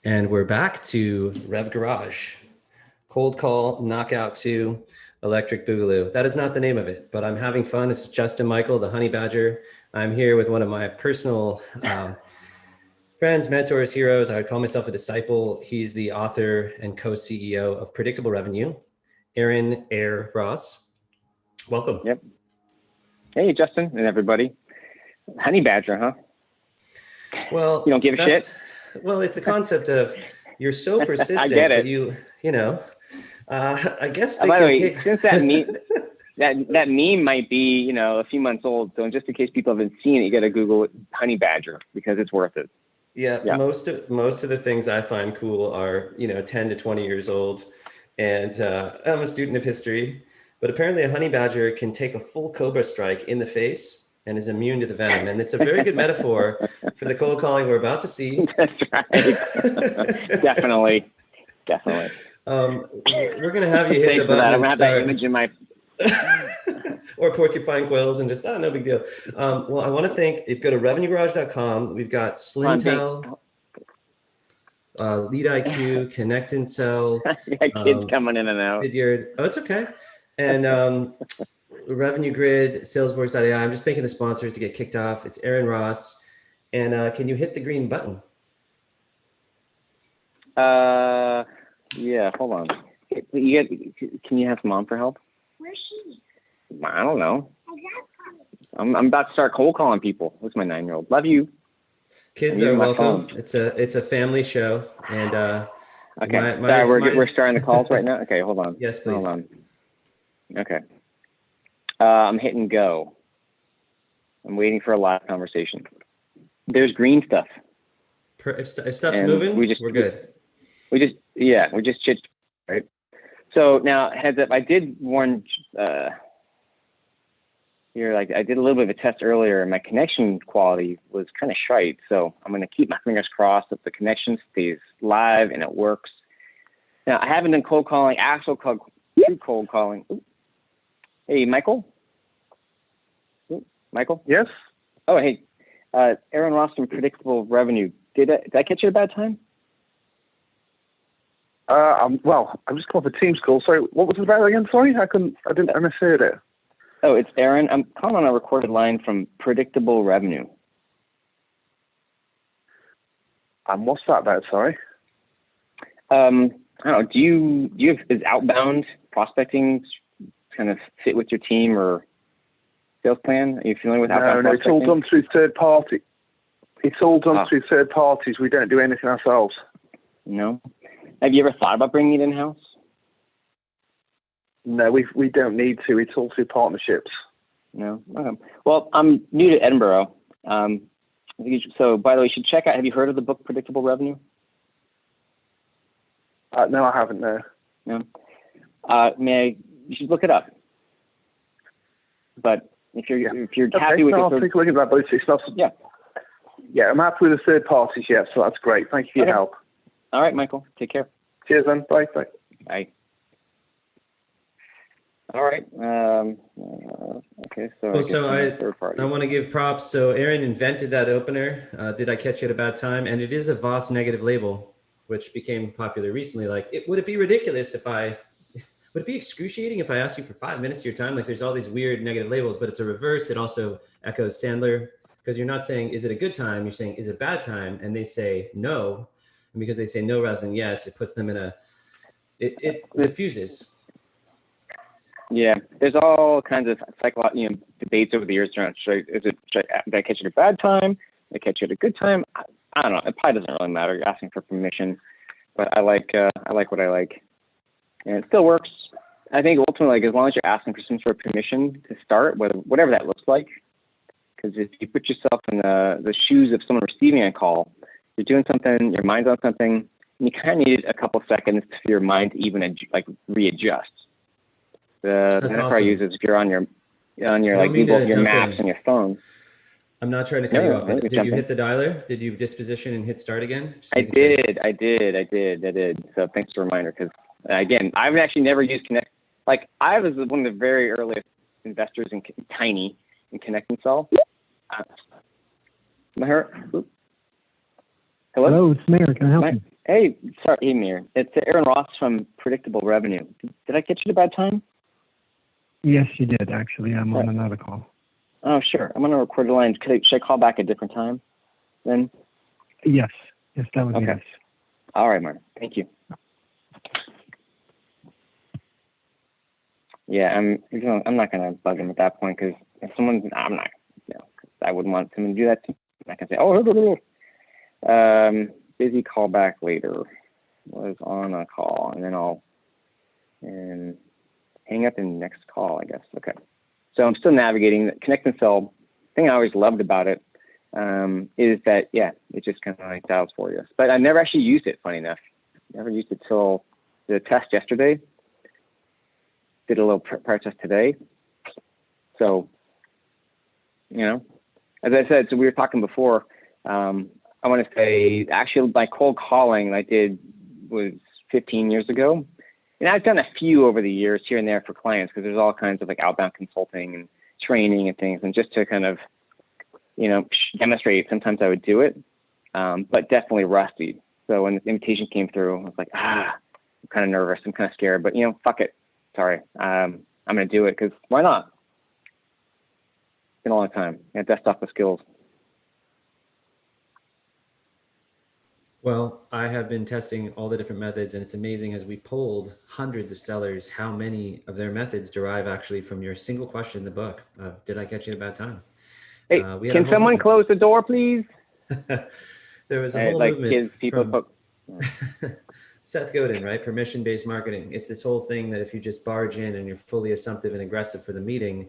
And we're back to Rev Garage. Cold Call, Knockout 2, Electric Boogaloo. That is not the name of it, but I'm having fun. It's Justin Michael, the Honey Badger. I'm here with one of my personal friends, mentors, heroes. I would call myself a disciple. He's the author and co-CEO of Predictable Revenue, Aaron Air Ross. Welcome. Yep. Hey, Justin and everybody. Honey Badger, huh? Well, you don't give a shit? Well, it's a concept of you're so persistent I get it. that you know, I guess they by can the way, take... since that meme might be, a few months old, so just in case people haven't seen it, you got to Google it, Honey Badger, because it's worth it. Yeah, most of the things I find cool are 10 to 20 years old, and I'm a student of history, but apparently a honey badger can take a full cobra strike in the face and is immune to the venom, and it's a very good metaphor for the cold calling we're about to see. That's right. Definitely. We're gonna have you hit the button. I'm gonna have that image in my or porcupine quills and just no big deal. Well, I want to thank, if you go to revenuegarage.com, we've got Slimtel, Lead IQ, Connect and Sell. Kids coming in and out. Vidyard. Oh, it's okay. And Revenue Grid, Salesforce.ai. I'm just thanking the sponsors to get kicked off. It's Aaron Ross. And can you hit the green button? Yeah, hold on. Can you have Mom for help? Where's she? I don't know. I'm about to start cold calling people. What's my 9-year-old? Love you. Kids are welcome. It's a family show, and okay. Sorry, we're starting the calls right now. Okay, hold on. Yes, please. Hold on. Okay. I'm hitting go. I'm waiting for a live conversation. There's green stuff. If stuff's moving, we're good. We just chit, right? So now, heads up, I did warn I did a little bit of a test earlier, and my connection quality was kind of shite. So I'm going to keep my fingers crossed that the connection stays live and it works. Now, I haven't done cold calling, true cold calling. Ooh. Hey, Michael? Ooh, Michael? Yes? Oh, hey. Aaron Ross from Predictable Revenue. Did I catch you at a bad time? I'm just calling for Teams call. Sorry, what was it about again? Sorry, I didn't understand it. Oh, it's Aaron. I'm calling on a recorded line from Predictable Revenue. What's that about? Sorry. I don't know. Do you is outbound prospecting kind of fit with your team or sales plan? Are you familiar with outbound prospecting? No, it's all done through third party. It's all done through third parties. We don't do anything ourselves. No. Have you ever thought about bringing it in-house? No, we don't need to. It's all through partnerships. No? Okay. Well, I'm new to Edinburgh. So, by the way, you should check out, have you heard of the book Predictable Revenue? No, I haven't, no. No? You should look it up. But if you're happy with it. I'll take a look at that, but it's not... Yeah, I'm happy with the third parties, so that's great. Thank you for your help. All right, Michael. Take care. Cheers, then. Bye. Bye. All right. Okay. So I want to give props. So Aaron invented that opener. Did I catch you at a bad time? And it is a Voss negative label, which became popular recently. Would it be ridiculous would it be excruciating if I asked you for 5 minutes of your time? There's all these weird negative labels, but it's a reverse. It also echoes Sandler, because you're not saying, is it a good time? You're saying, is it a bad time? And they say no. And because they say no rather than yes, it puts them in it diffuses. Yeah, there's all kinds of psychological debates over the years around, did I catch you at a bad time? Did I catch you at a good time? I don't know. It probably doesn't really matter. You're asking for permission, but I like what I like, and it still works. I think ultimately, as long as you're asking for some sort of permission to start, whatever that looks like, because if you put yourself in the shoes of someone receiving a call, you're doing something, your mind's on something, and you kind of need a couple seconds for your mind to even readjust. The metaphor I use is if you're on your Google, your maps on your phone. I'm not trying to cut you off, but did you hit the dialer? Did you disposition and hit start again? I did. So thanks for the reminder, because again, I've actually never used Connect. I was one of the very earliest investors in Connect and Sell. Am I heard? Hello? Hello, it's Mayor. Can I help you? Hey, sorry, Amir. It's Aaron Ross from Predictable Revenue. Did I catch you at a bad time? Yes, you did, actually. I'm on another call. Oh, sure. I'm on a recorded line. Should I call back at a different time then? Yes. Yes, that would be nice. All right, Martin. Thank you. Yeah, I'm not going to bug him at that point because if someone's, I'm not, I wouldn't want someone to do that to me. I'm not going to say, busy call back later. Was on a call, and then I'll hang up in next call, I guess. Okay. So I'm still navigating the connect and sell. The thing I always loved about it is that, it just kind of like dials for you. But I never actually used it, funny enough. Never used it till the test yesterday. Did a little prior test today. So, as I said, so we were talking before, I want to say, actually, my cold calling I did was 15 years ago. And I've done a few over the years here and there for clients because there's all kinds of like outbound consulting and training and things. And just to kind of, demonstrate, sometimes I would do it, but definitely rusty. So when the invitation came through, I was like, I'm kind of nervous. I'm kind of scared, but, fuck it. Sorry. I'm going to do it because why not? It's been a long time. I dust off the skills. Well, I have been testing all the different methods, and it's amazing as we polled hundreds of sellers, how many of their methods derive actually from your single question in the book. Did I catch you at a bad time? Hey, can someone close the door, please? There was a whole movement kids, people from Seth Godin, right? Permission-based marketing. It's this whole thing that if you just barge in and you're fully assumptive and aggressive for the meeting,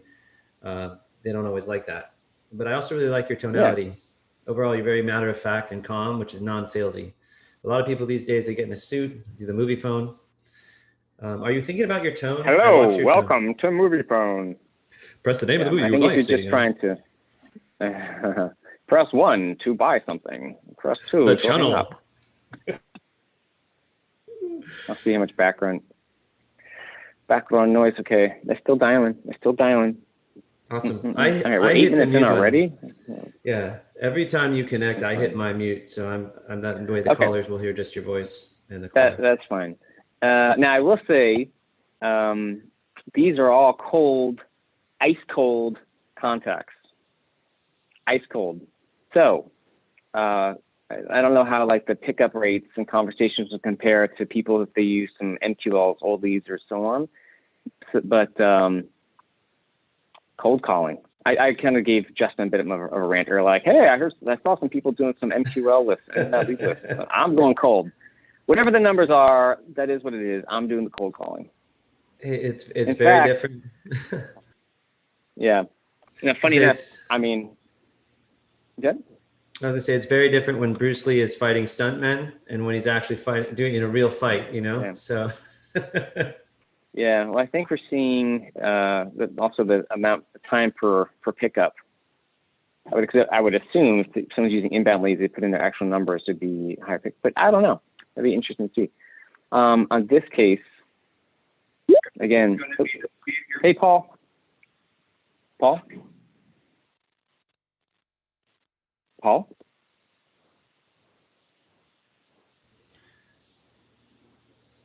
they don't always like that. But I also really like your tonality. Yeah. Overall, you're very matter of fact and calm, which is non-salesy. A lot of people these days, they get in a suit, do the movie phone. Are you thinking about your tone? Hello, welcome to Movie Phone. Press the name of the movie I you think would like. If you're just trying to press 1 to buy something, press 2 the to hang channel. up. I'll see how much background noise. Okay, they're still dialing. Awesome. All right, we're 8 minutes in already. Yeah. Every time you connect, I hit my mute, so I'm that way the callers will hear just your voice and the caller. That's fine. Now I will say, these are all ice cold contacts. Ice cold. So I don't know how like the pickup rates and conversations will compare to people if they use some MQLs, old leads, or so on. But cold calling. I kind of gave Justin a bit of a rant earlier, like, hey, I saw some people doing some MQL lists and lead lists. I'm going cold. Whatever the numbers are, that is what it is. I'm doing the cold calling. It's very different. Yeah. Funny enough, I mean, good. I was gonna say it's very different when Bruce Lee is fighting stuntmen and when he's actually doing in a real fight, Yeah. So. Yeah, well, I think we're seeing also the time per pickup. I would assume if someone's using inbound leads, they put in their actual numbers to be higher pick, but I don't know. That'd be interesting to see. On this case, again, hey, Paul.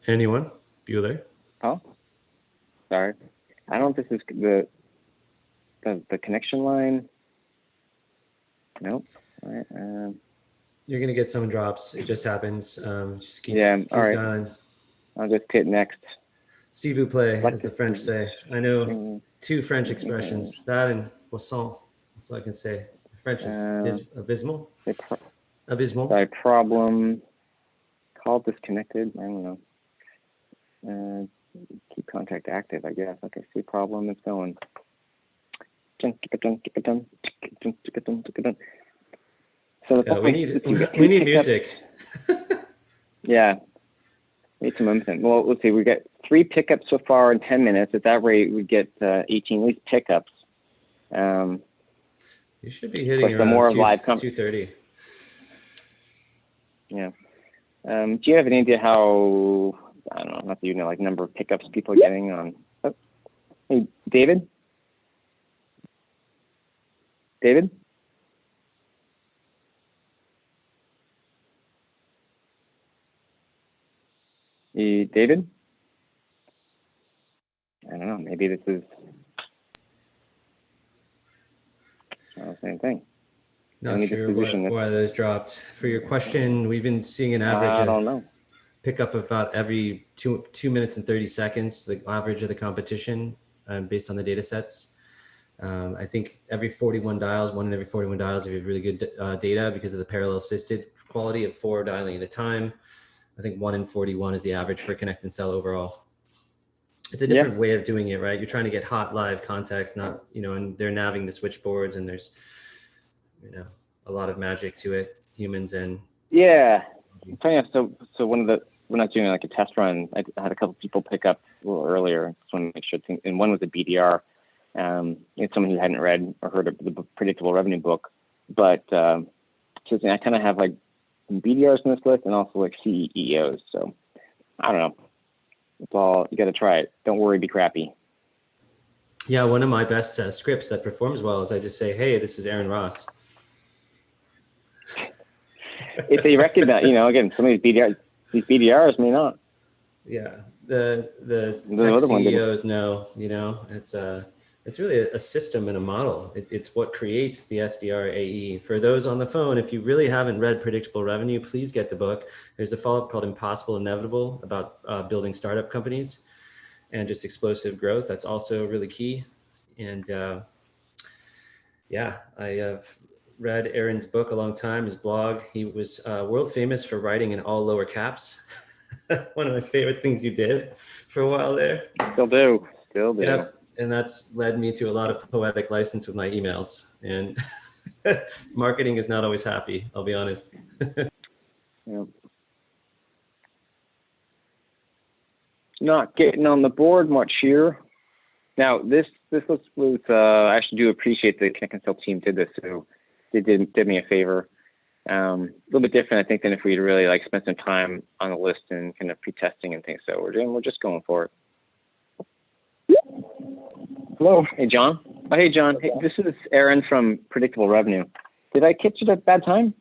Anyone? Bueller? Paul? Sorry. I don't know if this is the connection line. Nope. All right. You're going to get some drops. It just happens. Just keep all right. going. I'll just hit next. S'il vous plaît, as the French say. I know 2 French expressions, that and poisson. That's all I can say. The French is abysmal. Abysmal. Sorry, problem. Call disconnected. I don't know. Keep contact active, I guess. Okay, see problem, it's going. So we need music. Yeah. Need some movement. Well, let's see. We got 3 pickups so far in 10 minutes. At that rate, we get 18 at least pickups. You should be hitting around more live 2:30. Yeah. Do you have any idea how, I don't know, not that you know, like number of pickups people are getting on? Oh. Hey, David? David? David? I don't know. Maybe this is the same thing. Not sure why those dropped. For your question, we've been seeing an average. I don't know. Pickup about every 2 minutes and 30 seconds, the average of the competition, based on the data sets. I think every 41 dials, 1 in every 41 dials, if you have really good data because of the parallel assisted quality of 4 dialing at a time. I think 1 in 41 is the average for connect and sell overall. It's a different way of doing it, right? You're trying to get hot live context, not, and they're naviging the switchboards, and there's, a lot of magic to it, humans and. Yeah. So one of the, we're not doing like a test run. I had a couple people pick up a little earlier. Just want to make sure. And one was a BDR. It's someone who hadn't read or heard of the Predictable Revenue book, but so I kind of have like some BDRs in this list and also like CEOs. So I don't know. It's all, you got to try it. Don't worry, be crappy. Yeah, one of my best scripts that performs well is I just say, "Hey, this is Aaron Ross." If they recognize, again, some of these BDRs may not. Yeah, the tech CEOs know, it's really a system and a model. It's what creates the SDR AE. For those on the phone, if you really haven't read Predictable Revenue, please get the book. There's a follow-up called Impossible Inevitable about building startup companies and just explosive growth. That's also really key. And I have read Aaron's book a long time, his blog. He was world famous for writing in all lower caps. One of my favorite things you did for a while there. Still do. Yeah, and that's led me to a lot of poetic license with my emails. And marketing is not always happy, I'll be honest. Yeah. Not getting on the board much here. Now, this was I actually do appreciate the Connect and Sell team did this, so they did me a favor. A little bit different, I think, than if we'd really like spent some time on the list and kind of pre-testing and things. So we're just going for it. Hello. Hey, John. Oh, hey, John. Hey, this is Aaron from Predictable Revenue. Did I catch you at a bad time?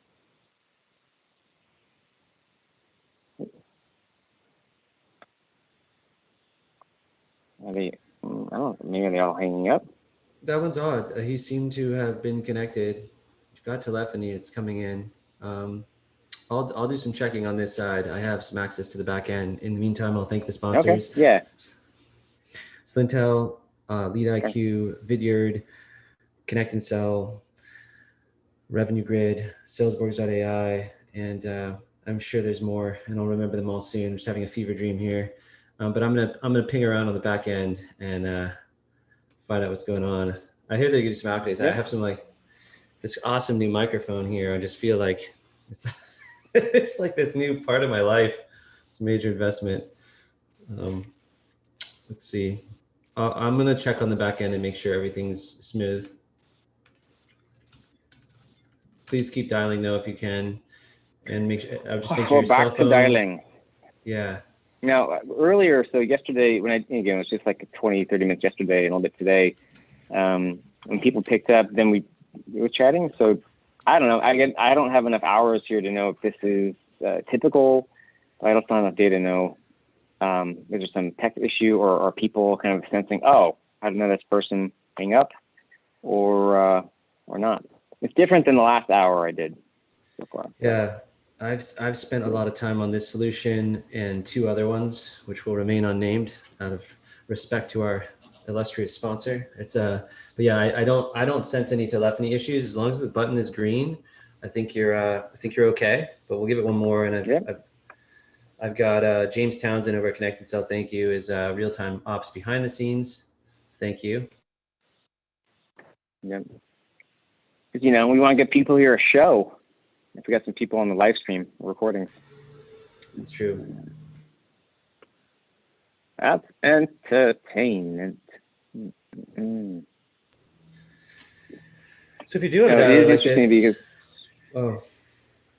I don't know. Maybe they're all hanging up. That one's odd. He seemed to have been connected. You've got telephony. It's coming in. I'll do some checking on this side. I have some access to the back end. In the meantime, I'll thank the sponsors. Okay. Yeah. Slintel, Lead IQ, Vidyard, Connect and Sell, Revenue Grid, Salesborgs.ai, and I'm sure there's more, and I'll remember them all soon. I'm just having a fever dream here, but I'm gonna ping around on the back end and find out what's going on. I hear they're getting some accolades. Yeah. I have some this awesome new microphone here. I just feel like it's it's like this new part of my life. It's a major investment. Let's see. I'm gonna check on the back end and make sure everything's smooth. Please keep dialing though if you can, and I'll just make sure your cell phone. Back to dialing. Yeah. Now earlier, so yesterday when it was just like 20, 30 minutes yesterday and a little bit today. When people picked up, then we were chatting. So I don't know. I don't have enough hours here to know if this is typical. I don't have enough data to know. Is there some tech issue, or are people kind of sensing, oh, I don't know this person hang up, or not? It's different than the last hour I did so far. Yeah, I've spent a lot of time on this solution and 2 other ones, which will remain unnamed out of respect to our illustrious sponsor. But yeah, I don't sense any telephony issues. As long as the button is green, I think you're okay. But we'll give it one more, and I've got James Townsend over at Connect and Sell. Thank you. Is real-time ops behind the scenes. Thank you. Yeah. Because we want to get people here a show. If we got some people on the live stream recordings. It's true. That's entertainment. Mm-hmm. So if you're doing it like this, because,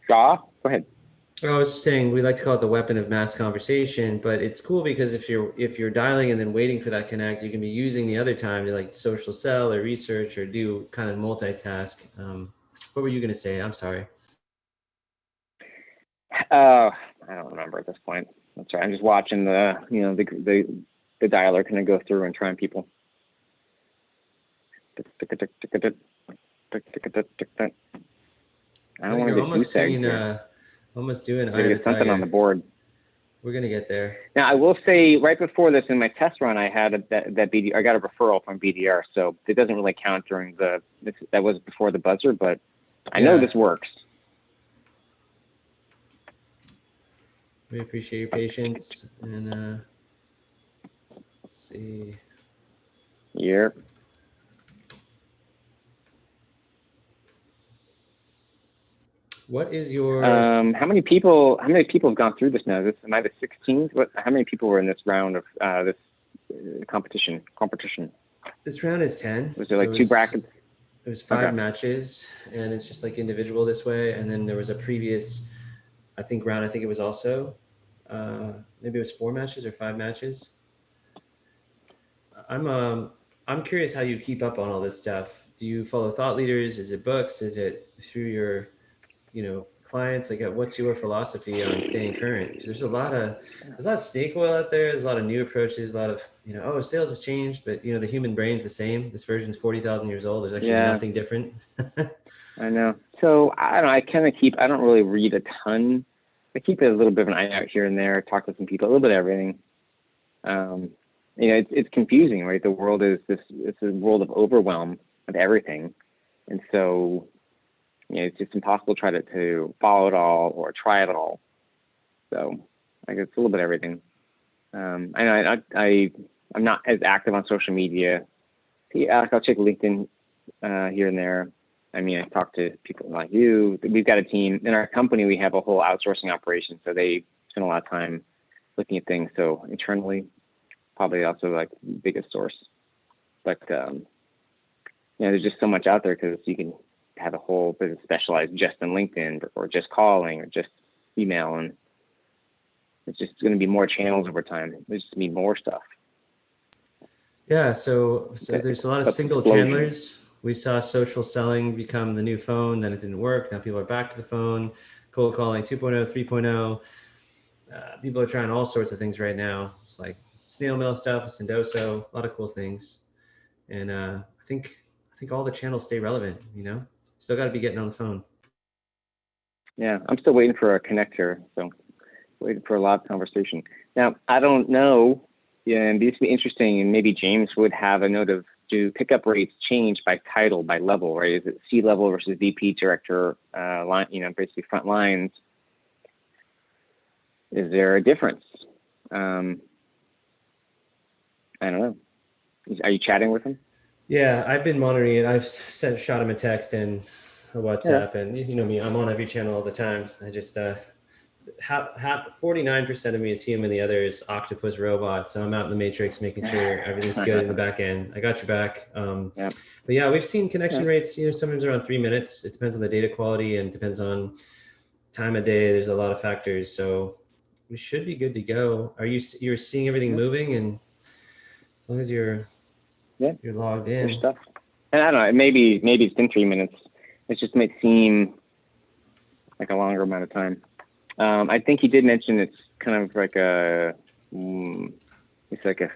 go ahead. I was just saying we like to call it the weapon of mass conversation, but it's cool because if you're dialing and then waiting for that connect, you can be using the other time to social sell or research or do kind of multitask. What were you going to say? I'm sorry. I don't remember at this point. That's right. I'm just watching the dialer kind of go through and trying people. I don't want to You're get almost goose eggs seeing, here. almost doing Gotta Eye of get the something on Tiger. the board. We're gonna get there. Now, I will say, right before this, in my test run, I had that BDR. I got a referral from BDR, so it doesn't really count during that was before the buzzer, but I know this works. We appreciate your patience, and let's see. Yeah. What is your? How many people have gone through this now? Am I the 16th? How many people were in this round of this competition? This round is 10. Was there like two brackets? It was 5 matches, and it's just like individual this way. And then there was a previous, round. I think it was also, maybe it was 4 matches or 5 matches. I'm curious how you keep up on all this stuff. Do you follow thought leaders? Is it books? Is it through your, clients? Like, what's your philosophy on staying current? Because there's a lot of snake oil out there. There's a lot of new approaches. A lot of sales has changed, but the human brain's the same. This version is 40,000 years old. There's actually nothing different. I know. So I don't know. I don't really read a ton. I keep a little bit of an eye out here and there. Talk to some people, a little bit of everything. It's confusing, right? The world is it's a world of overwhelm of everything, and so it's just impossible to try to follow it all or try it all. So I guess it's a little bit of everything. I'm not as active on social media. I'll check LinkedIn here and there. I talk to people like you. We've got a team in our company. We have a whole outsourcing operation, so they spend a lot of time looking at things. So internally, probably also like the biggest source. But there's just so much out there because you can have a whole business specialized just in LinkedIn or just calling or just email, and it's just going to be more channels over time. There's just going to be more stuff. Yeah, so there's a lot of single channelers. We saw social selling become the new phone, then it didn't work. Now people are back to the phone, cold calling 2.0, 3.0. People are trying all sorts of things right now. It's like snail mail stuff, Sendoso, a lot of cool things. And I think all the channels stay relevant, Still got to be getting on the phone. Yeah, I'm still waiting for a connector, so waiting for a live conversation. Now, I don't know, and this would be interesting, and maybe James would have a note of, do pickup rates change by title, by level, right? Is it C-level versus VP, director, line, basically front lines? Is there a difference? I don't know. Are you chatting with him? Yeah, I've been monitoring it. I've shot him a text and a WhatsApp, and you know me, I'm on every channel all the time. I just 49% of me is human, the other is octopus robot. So I'm out in the matrix making sure everything's good in the back end. I got your back. But yeah, we've seen connection rates, sometimes around 3 minutes. It depends on the data quality and depends on time of day. There's a lot of factors. So we should be good to go. You're seeing everything moving, and as long as you're logged in. Stuff. And I don't know, maybe it's been 3 minutes. It just might seem like a longer amount of time. I think he did mention it's kind of like it's like a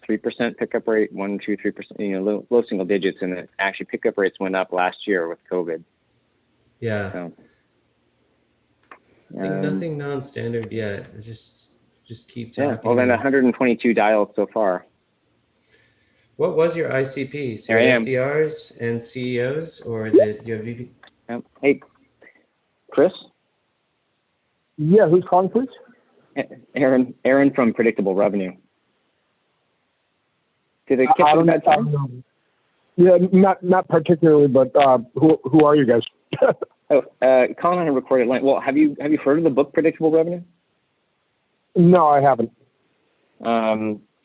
3% pickup rate, 1, 2, 3%, low single digits, and actually pickup rates went up last year with COVID. Yeah. So, I think nothing non-standard yet. Just keep talking. Yeah. Well, then 122 dials so far. What was your ICP? So SDRs and CEOs, or is it, do you have VP? Hey, Chris? Yeah, who's calling, please? Aaron from Predictable Revenue. Did I catch you at that time? Yeah, not particularly, but who are you guys? Calling on a recorded line. Well, have you heard of the book Predictable Revenue? No, I haven't.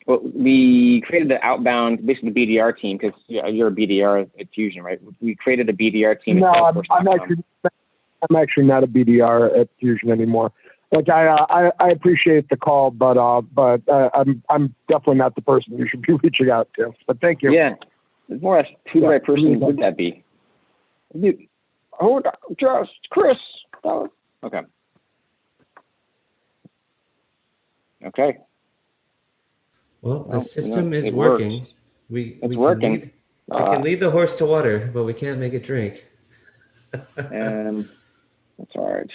Well, we created the outbound, basically the BDR team, because you're a BDR at Fusion, right? We created a BDR team. No, I'm actually not a BDR at Fusion anymore. Like I appreciate the call, but I'm definitely not the person you should be reaching out to. But thank you. Yeah, it's more or less who the right person would that be? Just Chris. Okay. Okay. Well, the Well, system is it working. works. We It's we can working. lead we can lead the horse to water, but we can't make it drink. And that's all right.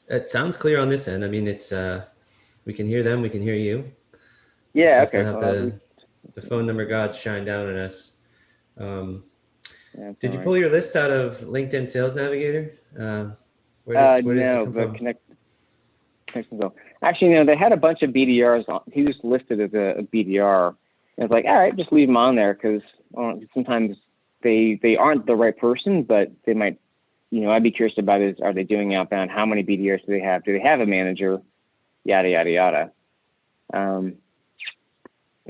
It sounds clear on this end. I mean, it's we can hear them, we can hear you. Yeah. Just Okay. have to have the phone number gods shine down on us. Did you pull your list out of LinkedIn Sales Navigator? Where does it no, come but from? connections though. Actually, they had a bunch of BDRs on. He was listed as a BDR. And I was like, all right, just leave them on there because sometimes they aren't the right person, but they might. I'd be curious about are they doing outbound? How many BDRs do they have? Do they have a manager? Yada yada yada.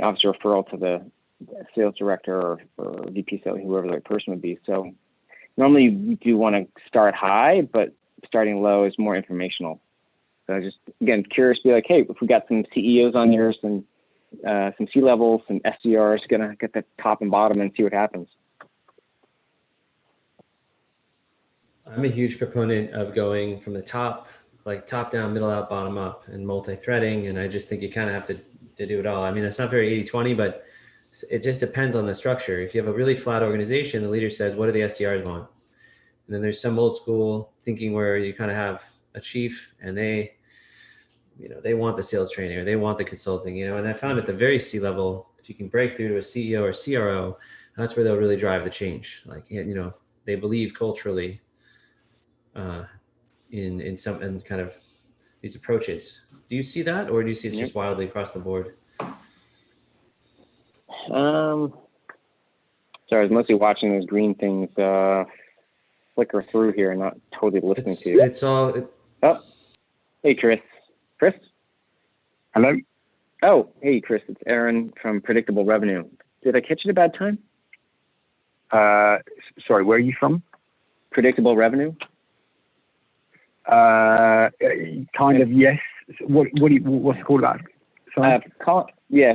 Obviously, referral to the sales director or VP sales, whoever the right person would be. So normally you do want to start high, but starting low is more informational. So just, again, curious, be like, hey, if we got some CEOs on here, some C-levels, some SDRs, gonna get the top and bottom and see what happens. I'm a huge proponent of going from the top, like top down, middle out, bottom up, and multi-threading. And I just think you kind of have to do it all. I mean, it's not very 80-20, but it just depends on the structure. If you have a really flat organization, the leader says, what do the SDRs want? And then there's some old school thinking where you kind of have a chief and they want the sales training or they want the consulting, and I found at the very C level, if you can break through to a CEO or CRO, that's where they'll really drive the change. Like, they believe culturally in some and kind of these approaches. Do you see that, or do you see it's just wildly across the board? Sorry, I was mostly watching those green things flicker through here and not totally listening to you. It's all. Oh, hey, Chris. Chris? Hello? Oh, hey, Chris. It's Aaron from Predictable Revenue. Did I catch you at a bad time? Sorry, where are you from? Predictable Revenue? Kind of, yes. What's it called about? Sorry?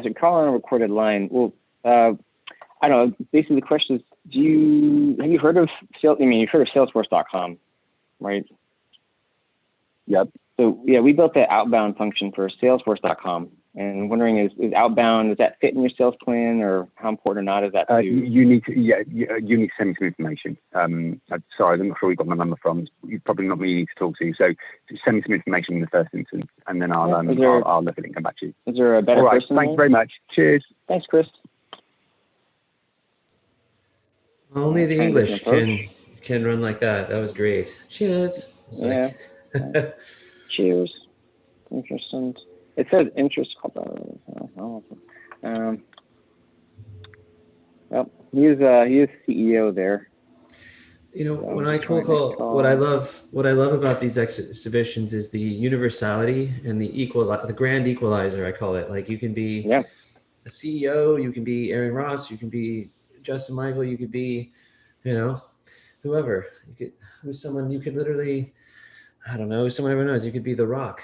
So call on a recorded line. Well, I don't know. Basically, the question is, have you heard of you've heard of Salesforce.com, right? Yep. So yeah, we built the outbound function for Salesforce.com, and I'm wondering is outbound, does that fit in your sales plan, or how important or not is that to you? You need to send me some information. Sorry, I'm not sure where you got my number from. You're probably not me you need to talk to. So just send me some information in the first instance, and then I'll look at it and come back to you. Is there a better person? Thank you very much. Cheers. Thanks, Chris. Only the English can run like that. That was great. Cheers. Yeah. Cheers. Interesting. It says interest. Well, he is CEO there. When I cold call, what I love about these exhibitions is the universality and the grand equalizer, I call it. Like, you can be a CEO, you can be Aaron Ross, you can be Justin Michael, you could be, whoever. Who's someone you could literally, I don't know, someone everyone knows. You could be The Rock,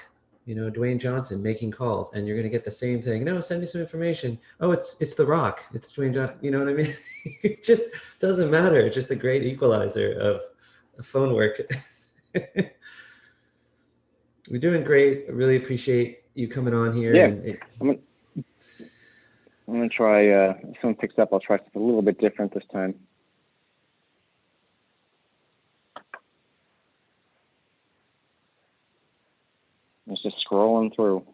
Dwayne Johnson making calls, and you're going to get the same thing. No, send me some information. Oh, it's The Rock. It's Dwayne Johnson. You know what I mean? It just doesn't matter. It's just a great equalizer of phone work. We're doing great. I really appreciate you coming on here. Yeah. I'm going to try, if someone picks up, I'll try something a little bit different this time. It's just scrolling through.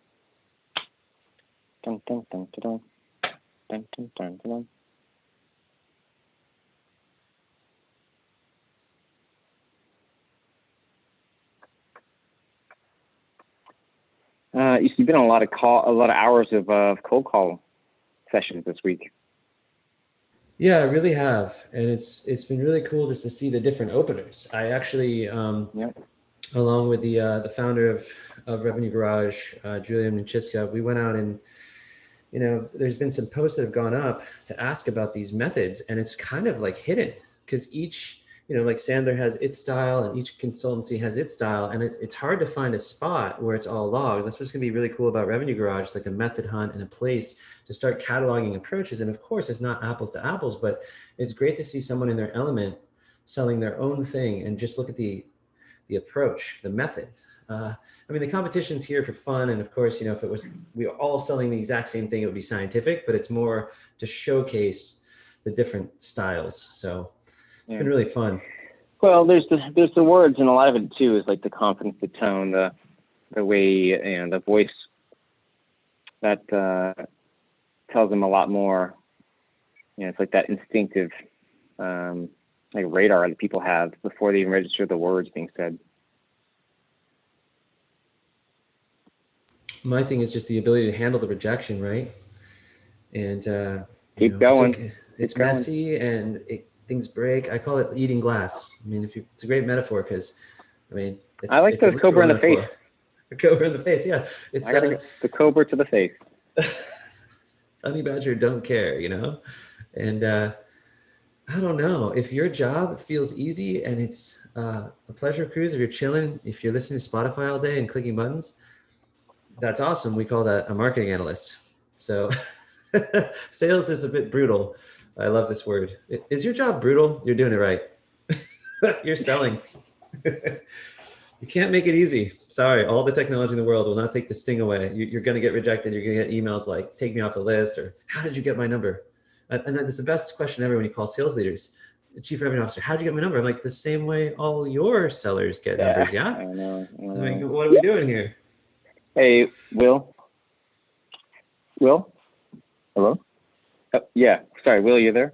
Dun, dun, dun, dun, dun, dun, dun, dun. You've been on a lot of hours of cold call sessions this week. Yeah, I really have, and it's been really cool just to see the different openers. I actually, along with the founder of Revenue Garage, Julian Minchiska, we went out and there's been some posts that have gone up to ask about these methods, and it's kind of like hidden because each, like Sandler has its style and each consultancy has its style, and it's hard to find a spot where it's all logged. That's what's going to be really cool about Revenue Garage. It's like a method hunt and a place to start cataloging approaches. And of course, it's not apples to apples, but it's great to see someone in their element selling their own thing and just look at the approach, the method. I mean, the competition's here for fun. And of course, if it was, we were all selling the exact same thing, it would be scientific, but it's more to showcase the different styles. So it's been really fun. Well, there's the words, and a lot of it too is like the confidence, the tone, the way, and the voice that tells them a lot more. It's like that instinctive like radar that people have before they even register the words being said. My thing is just the ability to handle the rejection, right? And keep going. It's messy and things break. I call it eating glass. I mean, it's a great metaphor because, I mean, I like the cobra in the face. The cobra in the face, yeah. I gotta the cobra to the face. Honey badger don't care, and I don't know if your job feels easy and it's a pleasure cruise. If you're chilling, if you're listening to Spotify all day and clicking buttons, that's awesome. We call that a marketing analyst. So sales is a bit brutal. I love this word. Is your job brutal? You're doing it right. You're selling. You can't make it easy. Sorry, all the technology in the world will not take the sting away. You're going to get rejected. You're going to get emails like, take me off the list, or how did you get my number? And that's the best question ever when you call sales leaders. The chief revenue officer, how did you get my number? I'm like, the same way all your sellers get numbers, yeah? I know. I mean, what are we doing here? Hey, Will? Hello? Yeah, sorry, Will, you there?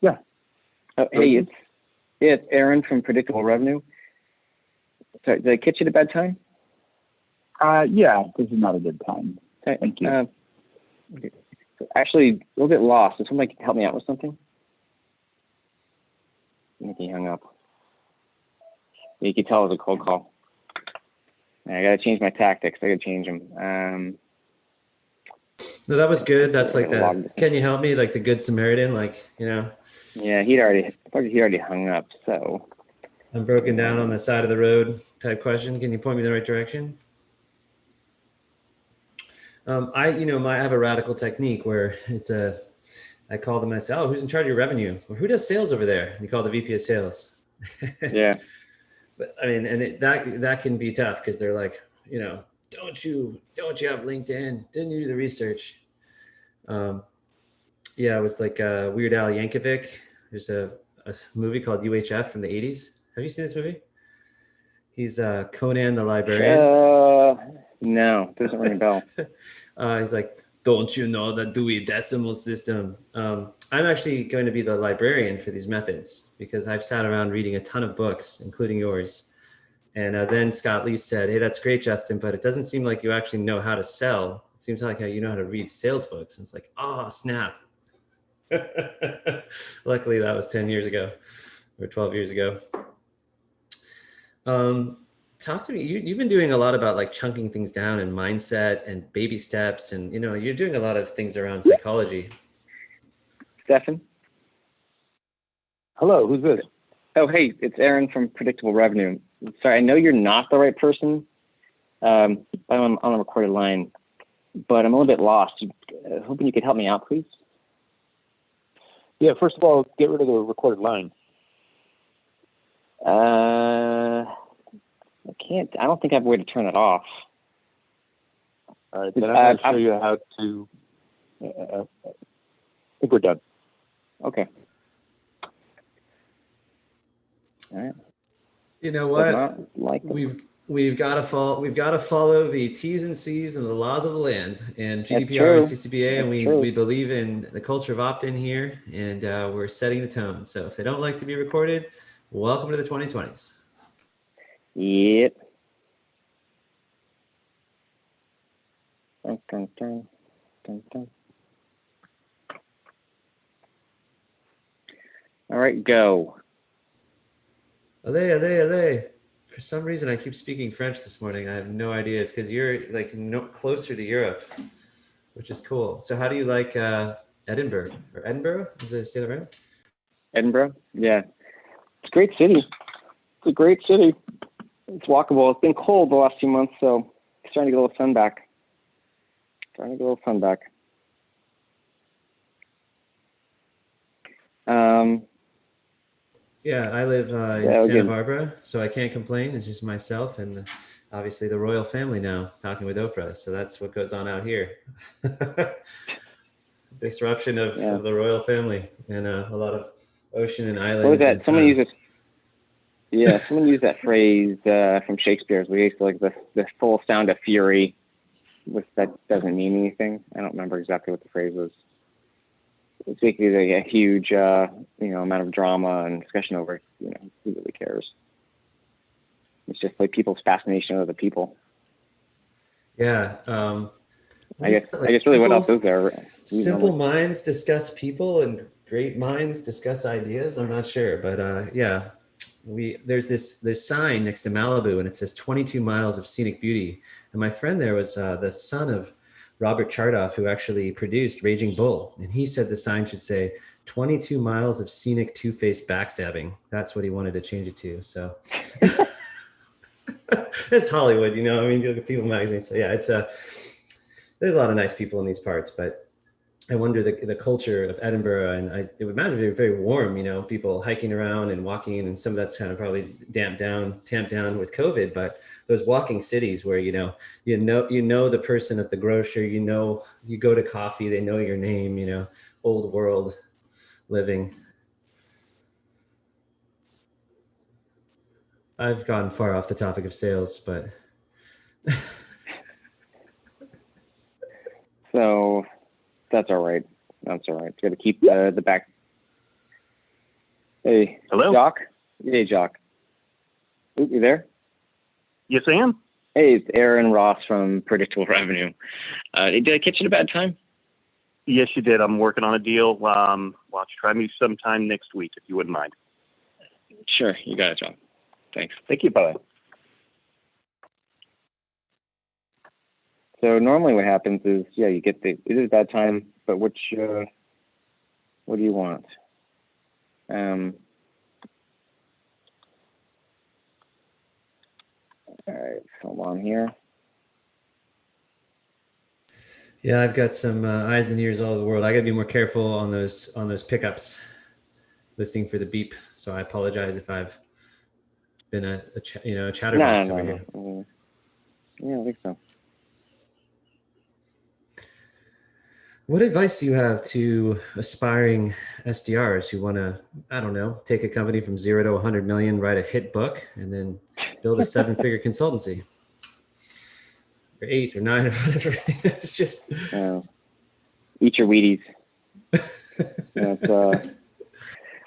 Yeah. Hey, it's Aaron from Predictable Revenue. Sorry, did I catch you at a bad time? Yeah, this is not a good time. Thank you. Okay. Actually, a little bit lost. Does somebody help me out with something? I think he hung up. You could tell it was a cold call. I got to change my tactics. I got to change them. No, that was good. That's like can you help me? Like the Good Samaritan, Yeah, he'd already hung up, so. I'm broken down on the side of the road type question. Can you point me in the right direction? I have a radical technique where I call them and I say, oh, who's in charge of your revenue? Or who does sales over there? You call the VP of sales. Yeah. But I mean, and that can be tough because they're like, don't you have LinkedIn? Didn't you do the research? Yeah, it was like Weird Al Yankovic. There's a movie called UHF from the 80s. Have you seen this movie? He's Conan the Librarian. No, doesn't ring a bell. He's like, don't you know the Dewey Decimal System? I'm actually going to be the librarian for these methods because I've sat around reading a ton of books, including yours. And then Scott Lee said, hey, that's great, Justin, but it doesn't seem like you actually know how to sell. It seems like how you know how to read sales books. And it's like, oh, snap. Luckily, that was 10 years ago or 12 years ago. Talk to me. You've been doing a lot about like chunking things down and mindset and baby steps. And, you're doing a lot of things around psychology. Stefan? Hello, who's this? Oh, hey, it's Aaron from Predictable Revenue. Sorry, I know you're not the right person. I'm on a recorded line, but I'm a little bit lost. Hoping you could help me out, please. Yeah, first of all, get rid of the recorded line. I don't think I have a way to turn it off. All right, then I'm going to show you how to. I think we're done. Okay. All right. You know what? We've got to follow the T's and C's and the laws of the land and GDPR and CCPA, and we believe in the culture of opt-in here, and we're setting the tone. So if they don't like to be recorded, welcome to the 2020s. Yep. Dun, dun, dun, dun, dun. All right, go. Allez. For some reason, I keep speaking French this morning. I have no idea. It's because you're like closer to Europe, which is cool. So how do you like Edinburgh? Or Edinburgh? Is it say that right? Edinburgh? Yeah. It's a great city. It's a great city. It's walkable. It's been cold the last few months, so it's starting to get a little sun back. Yeah, I live in Yeah, Santa good. Barbara, so I can't complain. It's just myself and obviously the royal family now talking with Oprah. So that's what goes on out here. Disruption Yeah. of the royal family and a lot of ocean and What was islands and that? Someone sun. used it. Yeah, someone used that phrase from Shakespeare's. We used to like the full sound of fury, which that doesn't mean anything. I don't remember exactly what the phrase was. It's basically like a huge, amount of drama and discussion over it. Who really cares? It's just like people's fascination with the people. Yeah. I guess really what else is there? Simple minds discuss people and great minds discuss ideas. I'm not sure, but yeah, there's this sign next to Malibu and it says 22 miles of scenic beauty. And my friend there was the son of Robert Chardoff, who actually produced Raging Bull. And he said the sign should say 22 miles of scenic two-faced backstabbing. That's what he wanted to change it to. So it's Hollywood, you know. I mean, you look at People magazine. So yeah, there's a lot of nice people in these parts, but I wonder the culture of Edinburgh, and I would imagine they're very warm, you know, people hiking around and walking, and some of that's kind of probably tamped down with COVID. But those walking cities where you know the person at the grocer, you know, you go to coffee, they know your name, you know, old world living. I've gone far off the topic of sales, but So that's all right. That's all right. Got to keep the back. Hey, Hello? Jock. Hey, Jock. Ooh, you there? Yes, I am. Hey, it's Aaron Ross from Predictable Revenue. Did I catch you at a bad time? Yes, you did. I'm working on a deal. Why don't you try me sometime next week, if you wouldn't mind. Sure, you got it, John. Thanks. Thank you. Bye. So normally what happens is, yeah, you get it is a bad time, but what do you want? All right, hold on here. yeah, I've got some eyes and ears all over the world. I got to be more careful on those pickups, listening for the beep. So I apologize if I've been a chatterbox over here. No. Yeah, I think so. What advice do you have to aspiring SDRs who want to, I don't know, take a company from 0 to 100 million, write a hit book, and then build a 7-figure consultancy, or 8 or 9 or whatever? It's just eat your Wheaties.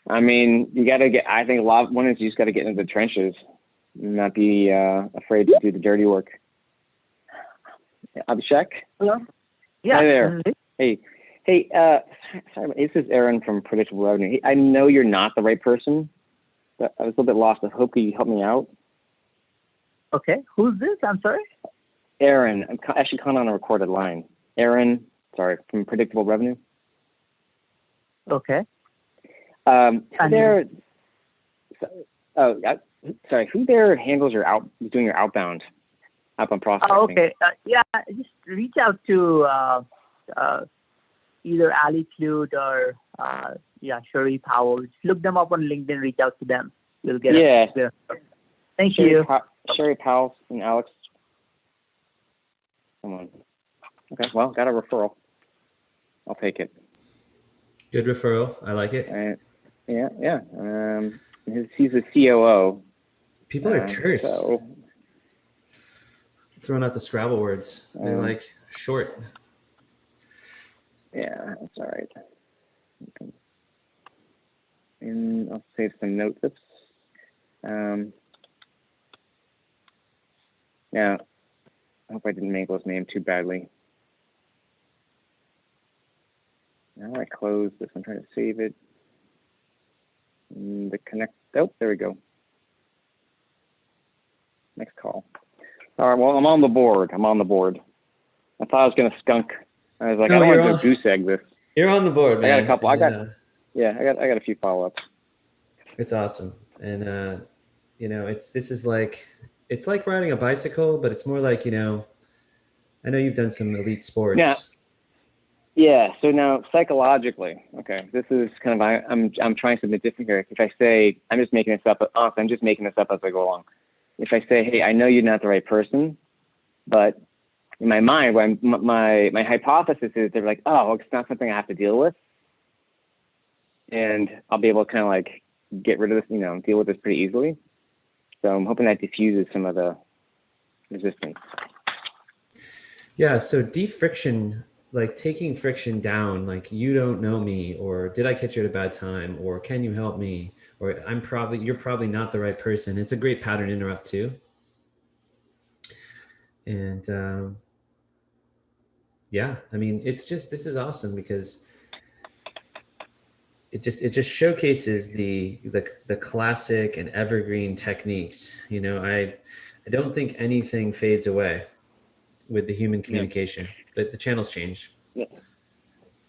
I mean, you got to get. I think one is you just got to get into the trenches, and not be afraid to do the dirty work. Abhishek. Hello. Yeah. Hi there. Hey. Sorry, this is Aaron from Predictable Revenue. I know you're not the right person, but I was a little bit lost. I hope you help me out. Okay. Who's this? I'm sorry. Aaron. I'm actually calling on a recorded line. Aaron, sorry, from Predictable Revenue. Okay. Who there handles doing your outbound prospecting? Oh, okay. Yeah, just reach out to either Ali Clute or Sherry Powell. Just look them up on LinkedIn. Reach out to them. You'll get it. Thank you. Sherry Powell and Alex. Come on. Okay. Well, got a referral. I'll take it. good referral. I like it. Yeah. He's the COO. People are terse. So, throwing out the Scrabble words. They're like short. Yeah, that's all right. And I'll save some notes. Yeah, I hope I didn't make those names too badly. Now I close this. I'm trying to save it. The connect. Oh, there we go. Next call. All right. Well, I'm on the board. I thought I was gonna skunk. I was like, I don't want to goose egg this. You're on the board, man. I got a couple. I got a few follow-ups. It's awesome, and it's like riding a bicycle, but it's more like, I know you've done some elite sports. Yeah. Yeah. So now psychologically, okay, this is kind of I'm trying something different here. If I say I'm just making this up, I'm just making this up as I go along. If I say, hey, I know you're not the right person, but in my mind, my hypothesis is they're like, oh, it's not something I have to deal with, and I'll be able to kind of like get rid of this, deal with this pretty easily. So I'm hoping that diffuses some of the resistance. Yeah. So de-friction, like taking friction down, like you don't know me, or did I catch you at a bad time, or can you help me, or you're probably not the right person. It's a great pattern interrupt too. And yeah, I mean, this is awesome because it just showcases the classic and evergreen techniques. I don't think anything fades away with the human communication. The channels change. Yeah.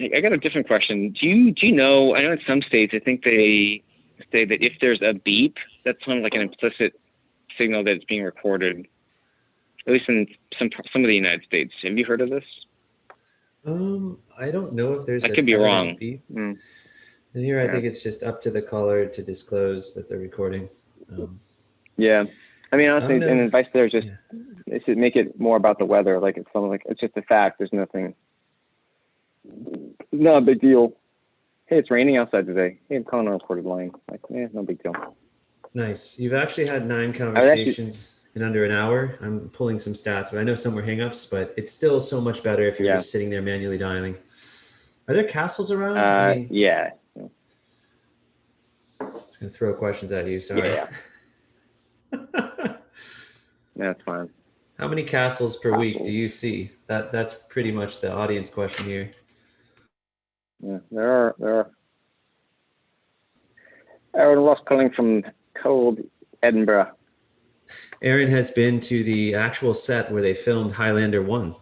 I got a different question. Do you know? I know in some states, I think they say that if there's a beep, that's kind of like an implicit signal that it's being recorded. At least in some of the United States. Have you heard of this? I don't know if there's. I could be wrong. Beep. And here, I think it's just up to the caller to disclose that they're recording. Yeah, I mean, honestly, and advice there is just it should make it more about the weather. Like it's just a fact. There's nothing. No big deal. Hey, it's raining outside today. Hey, I'm calling a recorded line. Like, no big deal. Nice. You've actually had 9 conversations in under an hour. I'm pulling some stats, but I know some were hangups, but it's still so much better if you're just sitting there manually dialing. Are there castles around? Yeah. Just gonna throw questions at you. Sorry. Yeah. That's fine. How many castles per week do you see? That's pretty much the audience question here. Yeah, there are. Aaron Ross calling from cold Edinburgh. Aaron has been to the actual set where they filmed Highlander 1.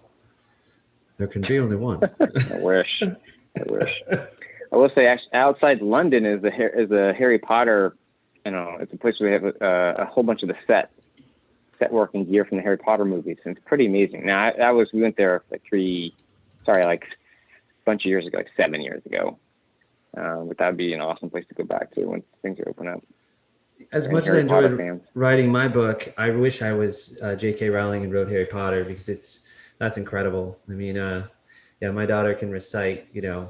There can be only one. I wish. I will say, actually, outside London is a Harry Potter. It's a place where they have a whole bunch of the set work and gear from the Harry Potter movies, and it's pretty amazing. Now, we went there like a bunch of years ago, like 7 years ago. But that would be an awesome place to go back to when things are open up. As much as I enjoyed writing my book, I wish I was J.K. Rowling and wrote Harry Potter because that's incredible. I mean, my daughter can recite, the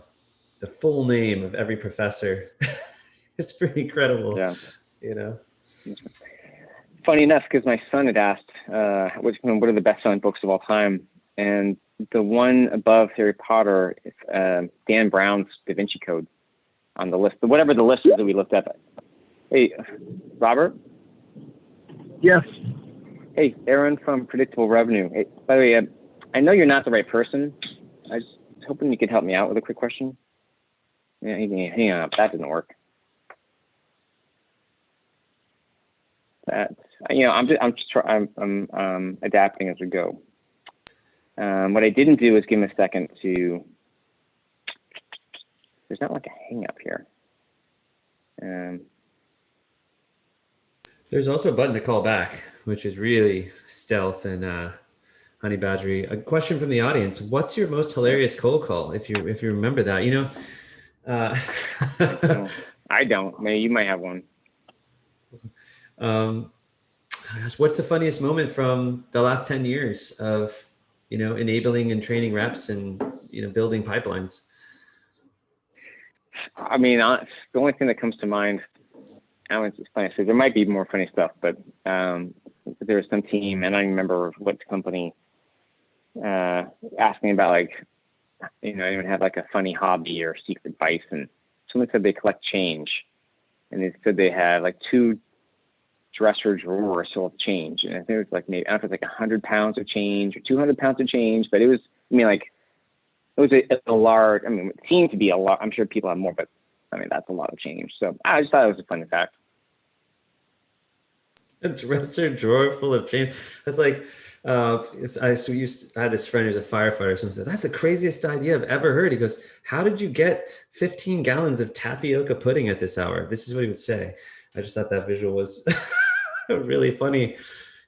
full name of every professor. It's pretty incredible. Yeah. Funny enough, because my son had asked, what are the best-selling books of all time? And the one above Harry Potter is Dan Brown's Da Vinci Code on the list. Whatever the list is that we looked at. Hey, Robert? Yes. Hey, Aaron from Predictable Revenue. Hey, by the way, I know you're not the right person. I was hoping you could help me out with a quick question. Yeah, hang on, that didn't work. I'm adapting as we go. What I didn't do is give him a second to. There's not like a hang up here. There's also a button to call back, which is really stealth and honey badgery. A question from the audience: what's your most hilarious cold call? If you remember that, I don't. Maybe you might have one. Gosh, what's the funniest moment from the last 10 years of, enabling and training reps and, building pipelines? I mean, the only thing that comes to mind, it's funny. So there might be more funny stuff, but there was some team, and I don't remember what company, asking about anyone had like a funny hobby or secret vice, and someone said they collect change, and they said they had like 2 dresser drawers full of change, and I think it was like maybe I don't know if it was like 100 pounds of change or 200 pounds of change, but it was a large. I mean, it seemed to be a lot. I'm sure people have more, but I mean that's a lot of change. So I just thought it was a funny fact. A dresser drawer full of change. That's like I had this friend who's a firefighter. Someone said, "That's the craziest idea I've ever heard." He goes, "How did you get 15 gallons of tapioca pudding at this hour?" This is what he would say. I just thought that visual was really funny.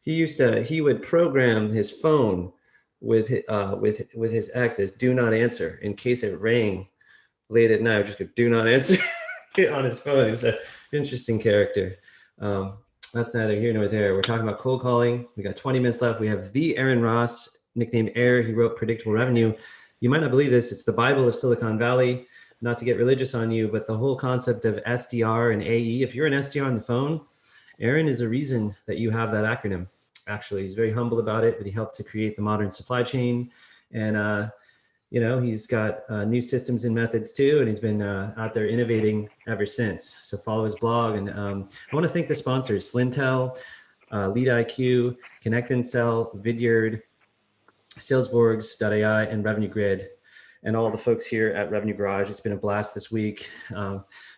He would program his phone with his ex is do not answer in case it rang late at night. Just go do not answer on his phone. He's an interesting character. That's neither here nor there. We're talking about cold calling. We got 20 minutes left. We have the Aaron Ross, nicknamed Air. He wrote Predictable Revenue. You might not believe this. It's the Bible of Silicon Valley. Not to get religious on you, but the whole concept of SDR and AE, if you're an SDR on the phone, Aaron is the reason that you have that acronym. Actually, he's very humble about it, but he helped to create the modern supply chain. And, he's got new systems and methods too, and he's been out there innovating ever since. So follow his blog. And I want to thank the sponsors, Slintel, Lead IQ, Connect and Sell, Vidyard, Salesborgs.ai, and Revenue Grid, and all the folks here at Revenue Garage. It's been a blast this week.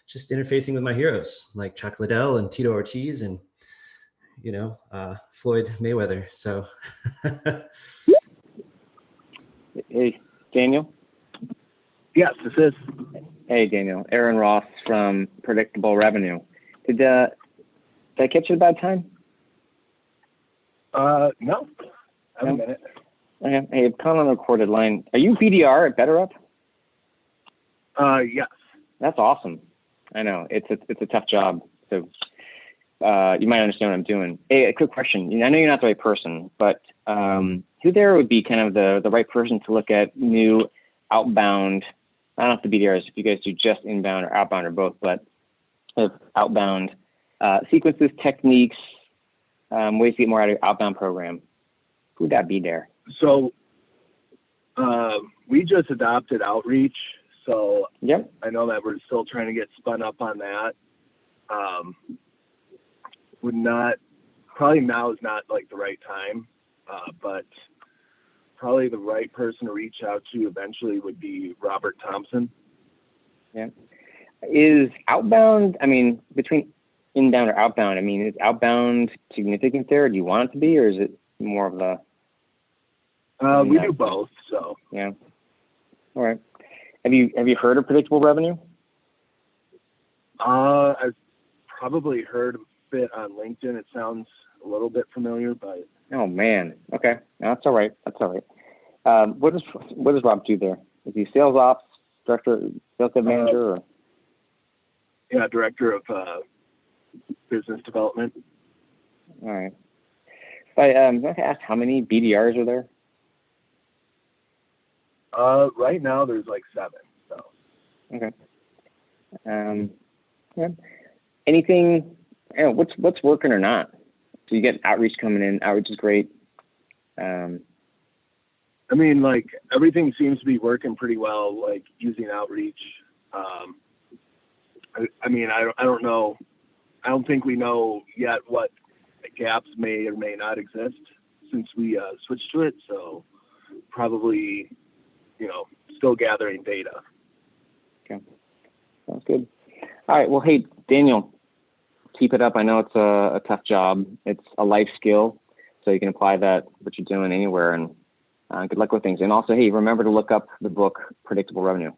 Just interfacing with my heroes like Chuck Liddell and Tito Ortiz and, Floyd Mayweather. So. Hey, Daniel? Yes, this is. Hey, Daniel. Aaron Ross from Predictable Revenue. Did I catch you at a bad time? No. I have a minute. Okay. Hey, I'm calling on a recorded line. Are you BDR at BetterUp? Yes. That's awesome. I know it's a tough job. So you might understand what I'm doing. Hey, a quick question. I know you're not the right person, but who there would be kind of the right person to look at new outbound? I don't know if the BDRs, if you guys do just inbound or outbound or both, but outbound sequences, techniques, ways to get more out of your outbound program. Who would that be there? So we just adopted Outreach. So yep. I know that we're still trying to get spun up on that. Probably now is not like the right time, but probably the right person to reach out to eventually would be Robert Thompson. Yeah. Is outbound, between inbound or outbound, is outbound significant there? Do you want it to be, or is it more of a... we do both, so. Yeah. All right. Have you heard of Predictable Revenue? I've probably heard a bit on LinkedIn. It sounds a little bit familiar, but. Oh man. Okay. No, that's all right. What does Rob do there? Is he sales ops director, sales dev manager, or? Yeah, director of business development. All right. I have to ask, how many BDRs are there? Right now there's like 7. So. Okay. Yeah. Anything? What's working or not? So you get outreach coming in. Outreach is great. Everything seems to be working pretty well. Like using outreach. I don't know. I don't think we know yet what gaps may or may not exist since we switched to it. So probably. Still gathering data. Okay. Sounds good. All right. Well, hey, Daniel, keep it up. I know it's a tough job. It's a life skill, so you can apply that, what you're doing anywhere, and good luck with things. And also, hey, remember to look up the book, Predictable Revenue.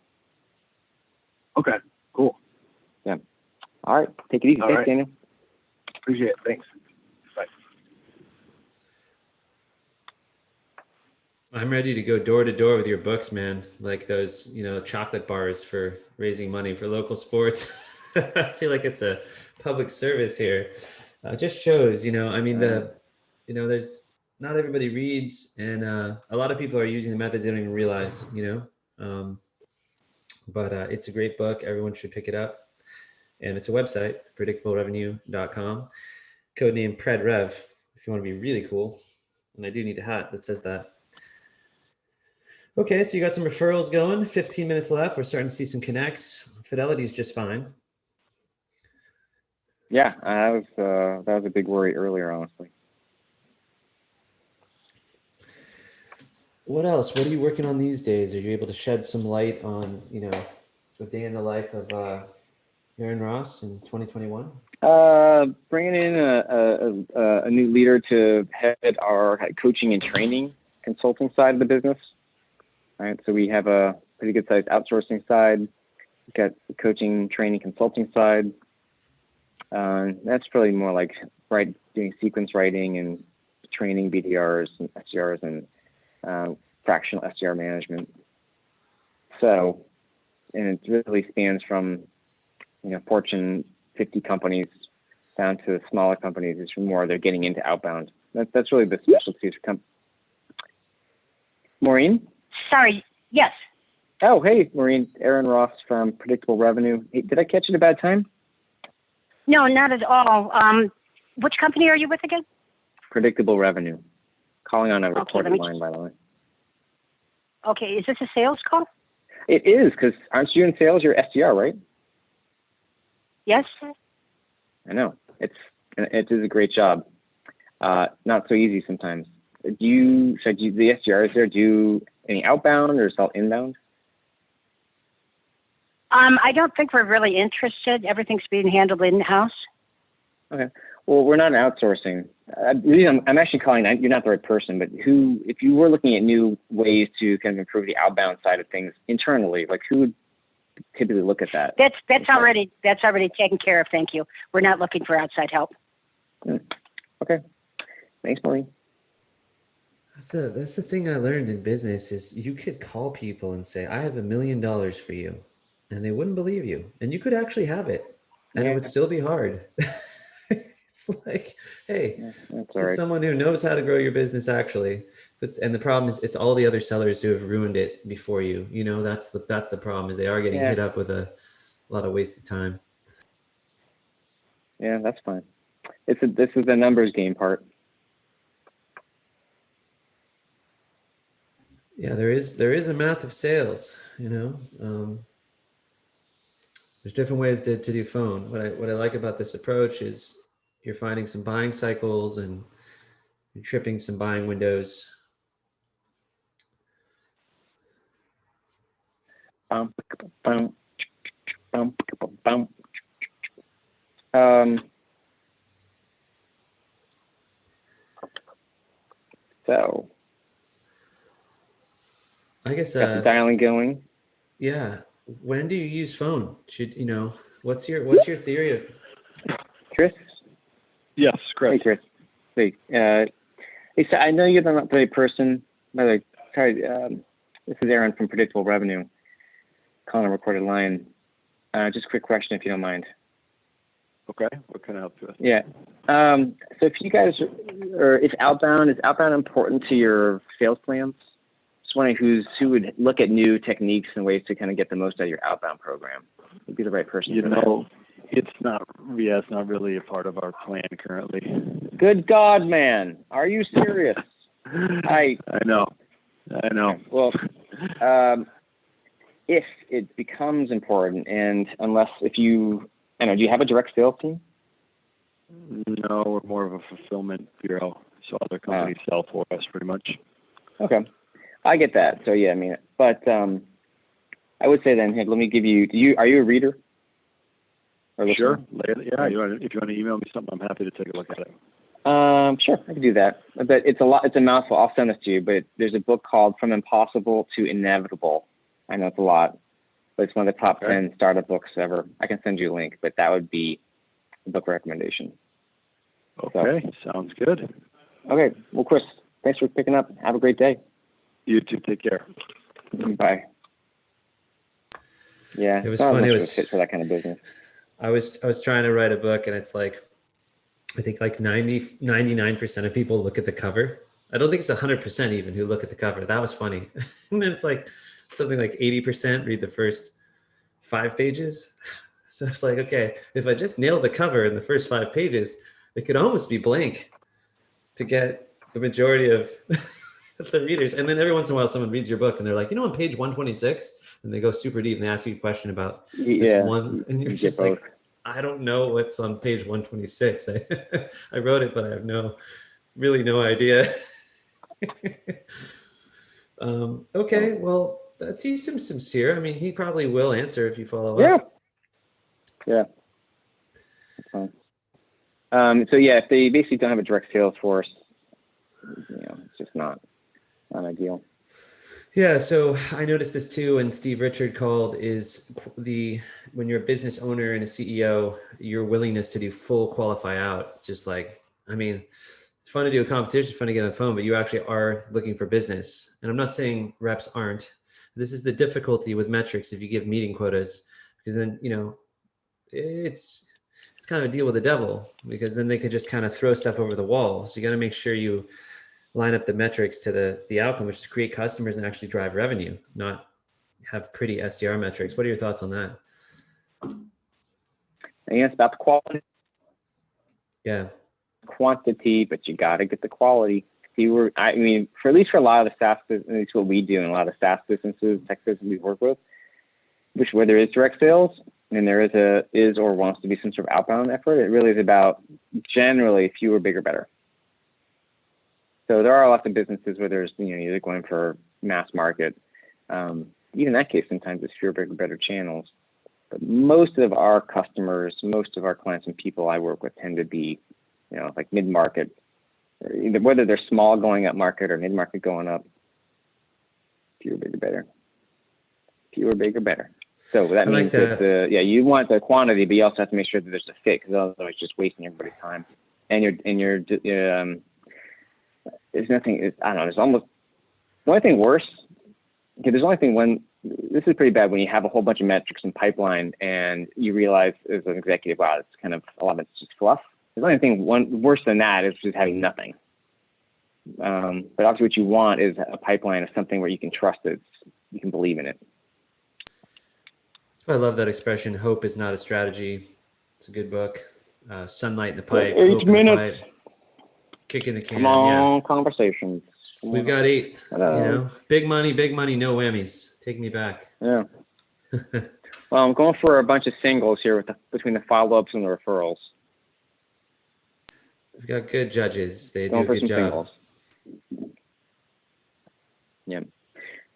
Okay, cool. Yeah. All right. Take it easy. All Thanks, right. Daniel. Appreciate it. Thanks. Bye. I'm ready to go door to door with your books, man. Like those, chocolate bars for raising money for local sports. I feel like it's a public service here. It just shows, there's not everybody reads, and a lot of people are using the methods they don't even realize, but it's a great book. Everyone should pick it up. And it's a website, predictablerevenue.com, codename PredRev, if you want to be really cool. And I do need a hat that says that. Okay, so you got some referrals going, 15 minutes left. We're starting to see some connects. Fidelity is just fine. Yeah, that was a big worry earlier, honestly. What else? What are you working on these days? Are you able to shed some light on, a day in the life of Aaron Ross in 2021? Bringing in a new leader to head our coaching and training consulting side of the business. All right, so we have a pretty good sized outsourcing side. We've got the coaching, training, consulting side. That's really more like doing sequence writing and training BDRs and SDRs and fractional SDR management. So, and it really spans from, Fortune 50 companies down to smaller companies. It's more they're getting into outbound. That's really the specialties for Maureen? Sorry, yes. Oh, hey, Maureen. Aaron Ross from Predictable Revenue. Hey, did I catch you at a bad time? No, not at all. Which company are you with again? Predictable Revenue. Calling on a recorded line, by the way. Okay, is this a sales call? It is, because aren't you in sales? You're SDR, right? Yes. I know. It is a great job. Not so easy sometimes. The SDRs there do any outbound or sell inbound? I don't think we're really interested. Everything's being handled in-house. Okay. Well, we're not outsourcing. I'm actually calling. You're not the right person, but if you were looking at new ways to kind of improve the outbound side of things internally, like who would typically look at that? That's already taken care of. Thank you. We're not looking for outside help. Okay. Thanks, Maureen. That's the thing I learned in business is you could call people and say, I have $1 million for you. And they wouldn't believe you. And you could actually have it. And it would still be hard. It's like, hey, this is someone who knows how to grow your business actually. And the problem is it's all the other sellers who have ruined it before you. That's the problem is they are getting hit up with a lot of wasted time. Yeah, that's fine. This is the numbers game part. Yeah, there is a math of sales, there's different ways to do phone. What I like about this approach is you're finding some buying cycles and you're tripping some buying windows. So I guess got the dialing going. Yeah. When do you use phone? What's your theory of Chris? Yes, Chris. Hey, Chris. Hey, so I know you're not the right person. By the way, sorry, this is Aaron from Predictable Revenue, calling a recorded line. Just a quick question, if you don't mind. Okay. What can I help you with? Yeah. So if you guys is outbound important to your sales plans? Just wondering who would look at new techniques and ways to kind of get the most out of your outbound program. Would be the right person. It's not really a part of our plan currently. Good God, man. Are you serious? I know. Well, if it becomes important, and do you have a direct sales team? No, we're more of a fulfillment bureau. So other companies sell for us pretty much. Okay. I get that. So yeah, but I would say then, hey, let me give you, are you a reader? Sure. Yeah. If you want to email me something, I'm happy to take a look at it. Sure, I can do that. But it's a mouthful. I'll send this to you. But there's a book called From Impossible to Inevitable. I know it's a lot, but it's one of the top 10 startup books ever. I can send you a link, but that would be a book recommendation. Okay, sounds good. Okay, well, Chris, thanks for picking up. Have a great day. You too. Take care. Bye. Yeah, it was funny. It was fit for that kind of business. I was trying to write a book, and it's like, I think like 99% of people look at the cover. I don't think it's 100% even who look at the cover. That was funny. And then it's like something like 80% read the first 5 pages. So it's like, okay, if I just nail the cover in the first 5 pages, it could almost be blank to get the majority of the readers. And then every once in a while, someone reads your book and they're like, on page 126, and they go super deep and they ask you a question about this one. And you're just like, I don't know what's on page 126. I wrote it, but I have really no idea. Okay, well, he seems sincere. He probably will answer if you follow up. Yeah. So yeah, if they basically don't have a direct sales force, it's just not ideal. Yeah, so I noticed this too, and Steve Richard called, is when you're a business owner and a CEO, your willingness to do full qualify out. It's just like, it's fun to do a competition, it's fun to get on the phone, but you actually are looking for business. And I'm not saying reps aren't. This is the difficulty with metrics if you give meeting quotas, because then, it's kind of a deal with the devil, because then they could just kind of throw stuff over the wall. So you got to make sure you line up the metrics to the outcome, which is create customers and actually drive revenue, not have pretty SDR metrics. What are your thoughts on that? I think it's about the quality. Yeah. Quantity, but you got to get the quality. For at least for a lot of the SaaS business, at least what we do in a lot of SaaS businesses, tech businesses we work with, where there is direct sales and there is or wants to be some sort of outbound effort, it really is about generally fewer, bigger, better. So there are lots of businesses where there's, you're going for mass market. Even in that case, sometimes it's fewer, bigger, better channels. But most of our customers, most of our clients and people I work with tend to be, like mid-market, whether they're small going up market or mid-market going up. Fewer, bigger, better. Fewer, bigger, better. So that means that you want the quantity, but you also have to make sure that there's a fit, because otherwise it's just wasting everybody's time. And there's nothing. I don't know. There's almost the only thing worse. Okay, there's only thing when this is pretty bad when you have a whole bunch of metrics in pipeline and you realize as an executive, wow, it's kind of a lot of it's just fluff. There's only thing worse than that is just having nothing. But obviously, what you want is a pipeline of something where you can trust it, you can believe in it. That's why I love that expression. Hope is not a strategy. It's a good book. Sunlight in the pipe. 8 minutes. Kicking the can. Come on, conversations. We've got 8. Big money, no whammies. Take me back. Yeah. Well, I'm going for a bunch of singles here between the follow-ups and the referrals. We've got good judges. They do a good job. Singles. Yeah.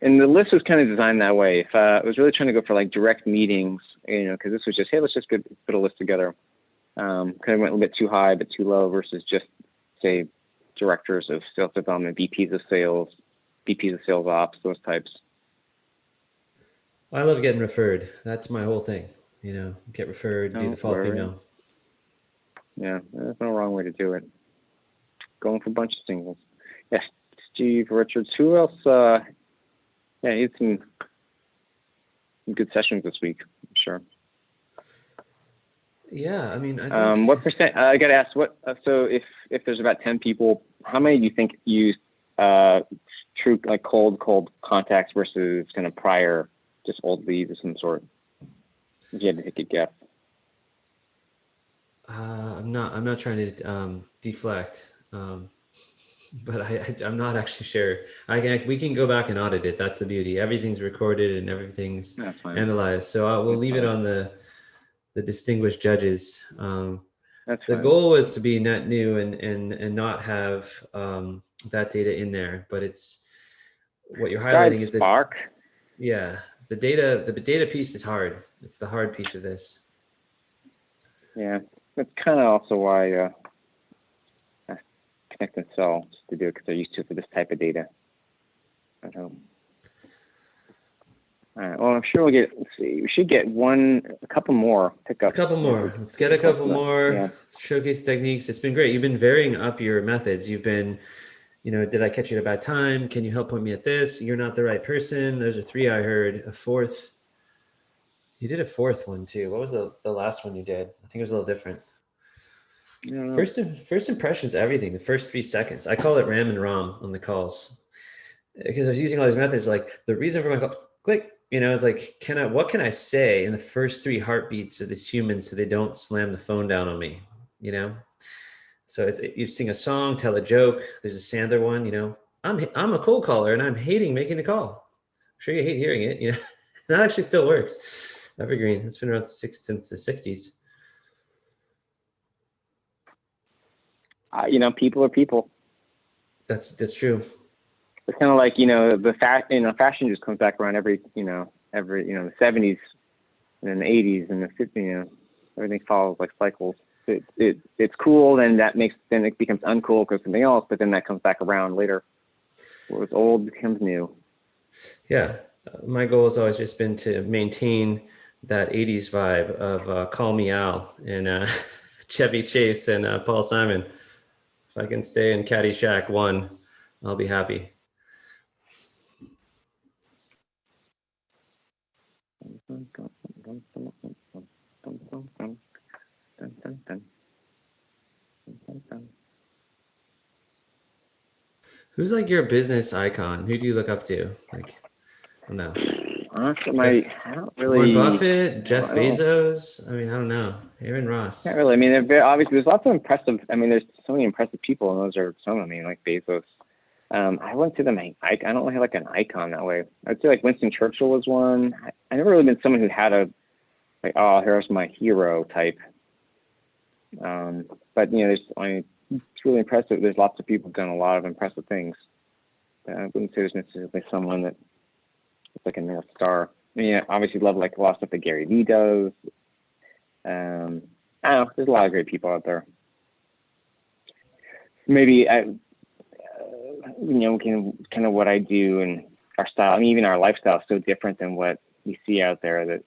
And the list was kind of designed that way. If I was really trying to go for like direct meetings, because this was just, hey, let's just put a list together. Kind of went a little bit too high, but too low versus just, say, directors of sales development, VPs of sales, VPs of sales ops, those types. I love getting referred. That's my whole thing. Get referred, do the follow-up email. Yeah, there's no wrong way to do it. Going for a bunch of singles. Yes, Steve Richards. Who else? He had some good sessions this week, I'm sure. Yeah, I think... what percent? I got to ask. So if there's about 10 people, how many do you think use true like cold contacts versus kind of prior just old leads of some sort? If you had to take a guess. I'm not trying to deflect, but I'm not actually sure. We can go back and audit it. That's the beauty. Everything's recorded and everything's analyzed. So we'll leave it on the distinguished judges. The goal was to be net new and not have that data in there, but it's what you're highlighting is Spark. The data piece is hard. It's the hard piece of this. Yeah, that's kind of also why Connect and Sell to do it, because they're used to it for this type of data. All right. Well, I'm sure we should get a couple more pickups. A couple more. Let's get a couple more. Yeah. Showcase techniques. It's been great. You've been varying up your methods. You've been, did I catch you at a bad time? Can you help point me at this? You're not the right person. Those are 3 I heard. A 4th. You did a 4th one too. What was the last one you did? I think it was a little different. First impressions, everything. The first 3 seconds. I call it RAM and ROM on the calls, because I was using all these methods. Like the reason for my call, click. It's like, what can I say in the first 3 heartbeats of this human so they don't slam the phone down on me? So you sing a song, tell a joke. There's a Sandler one. I'm a cold caller and I'm hating making the call. I'm sure you hate hearing it. That actually still works. Evergreen. It's been around since the 60s. People are people. That's true. It's kind of like, fashion just comes back around every the 70s and then the 80s and the 50s, everything follows like cycles. It's cool, then it becomes uncool because something else, but then that comes back around later. What was old becomes new. Yeah. My goal has always just been to maintain that 80s vibe of Call Me Al and Chevy Chase and Paul Simon. If I can stay in Caddyshack 1, I'll be happy. Who's like your business icon? Who do you look up to? Like, I don't know. Honestly, I don't really. Warren Buffett, Jeff Bezos. I mean, I don't know. Aaron Ross. Not really. I mean, obviously, there's lots of impressive. I mean, there's so many impressive people, and those are some of them. I mean, like Bezos. I wouldn't say them. I don't really have like an icon that way. I'd say like Winston Churchill was one. I never really been someone who had a like, oh, here's my hero type. But you know, it's really impressive. There's lots of people who've done a lot of impressive things. I wouldn't say there's necessarily someone that is like a North Star. I mean, obviously love like a lot of stuff that Gary Vee does. I don't know. There's a lot of great people out there. Maybe you know, kind of what I do and our style. I mean, even our lifestyle is so different than what we see out there that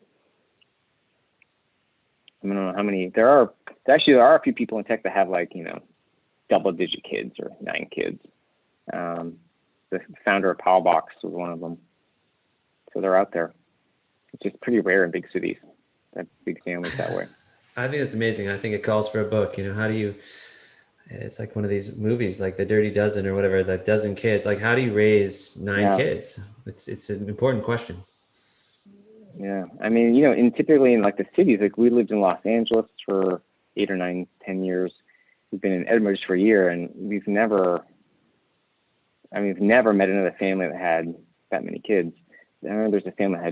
I don't know how many there are. Actually, there are a few people in tech that have like, you know, double-digit kids or 9 kids. The founder of Powellbox was one of them. So they're out there. It's just pretty rare in big cities that big families that way. I think it's amazing. I think it calls for a book. You know, how do you? It's like one of these movies, like The Dirty Dozen or whatever. That dozen kids. Like, how do you raise 9 kids? It's an important question. Yeah, I mean, you know, typically in like the cities, like we lived in Los Angeles for 8 or 9, 10 years. We've been in Edinburgh for a year, and we've never met another family that had that many kids. I remember there's a family that